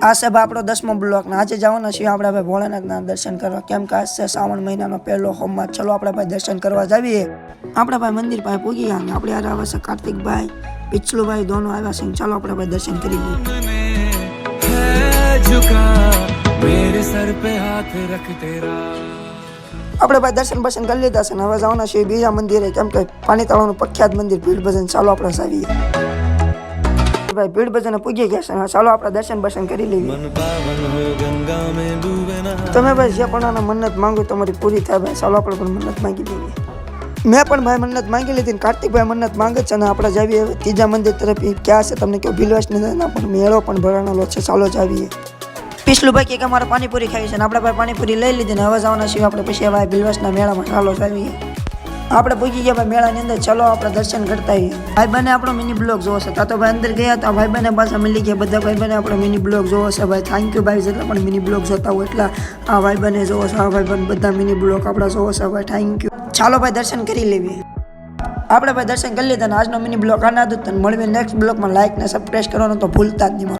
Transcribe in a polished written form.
આ છે ભાઈ આપણો 10મો બ્લોક ને આજે જવાના છીએ આપણે ભાઈ ભોળાનાથના દર્શન કરવા, કેમ કે આજ છે શ્રાવણ મહિનાનો પહેલો સોમવાર। ચલો આપણે ભાઈ દર્શન કરવા જઈએ। આપણે ભાઈ મંદિર પાસે પૂગી ગયા ને આપણે યાર આવે છે કાર્તિકભાઈ, પિછલુભાઈ દોનો આવ્યા છે। ચાલો આપણે ભાઈ દર્શન કરી લઈએ। આપણે ભાઈ દર્શન બર્શન કરી લીધા છે ને હવે જવાના છીએ બીજા મંદિરે, કેમ કે પાણીતળાનું પ્રખ્યાત મંદિર ભીડ ભજન। ચાલો આપણે જાવીએ। ભાઈ ભીડ ભજન પૂજી ગયા છે, ચાલો આપણે દર્શન બર્શન કરી લઈએ। તમે ભાઈ જે પણ મન્નત માંગો તમારી પૂરી થાય ભાઈ, ચાલો આપણે પણ મન્નત માંગી લઈએ। મેં પણ ભાઈ મન્નત માંગી લીધી ને કાર્તિકભાઈ મન્નત માંગે છે ને આપણે જાવીએ ત્રીજા મંદિર તરફ। ક્યાં છે તમને કહો, ભીલવાસની પણ મેળો પણ ભરાણેલો છે, ચાલો જાવીએ। પિછલુભાઈ કે અમારે પાણીપુરી ખાવી છે ને આપણે ભાઈ પાણીપુરી લઈ લીધી ને હવે જવાના છીએ આપણે પછી ભાઈ ભીલવાસના મેળામાં, ચાલો જાવીએ। આપણે પૂછી ગયા ભાઈ મેળાની અંદર, ચલો આપણે દર્શન કરતા આવીએ। ભાઈ બને આપણો મિની બ્લોગ જોવો છે, તો ભાઈ અંદર ગયા હતા ભાઈ બને પાછા મળી ગયા બધા ભાઈ બને આપણો મિની બ્લોગ જોવો છે ભાઈ। થેન્ક યુ ભાઈ, જેટલા પણ મિની બ્લોગ જોતા હોય એટલા આ ભાઈ બને જોવો છે, આ ભાઈ બને બધા મિની બ્લોગ આપણા જોવો છે ભાઈ, થેન્ક યુ। ચાલો ભાઈ દર્શન કરી લેવીએ। આપણે ભાઈ દર્શન કરી લીધા ને આજનો મિની બ્લોગ આના હતું। મળીએ નેક્સ્ટ બ્લોગમાં, લાઈક ને સબસ્ક્રાઇબ કરવાનું તો ભૂલતા જ નહીં।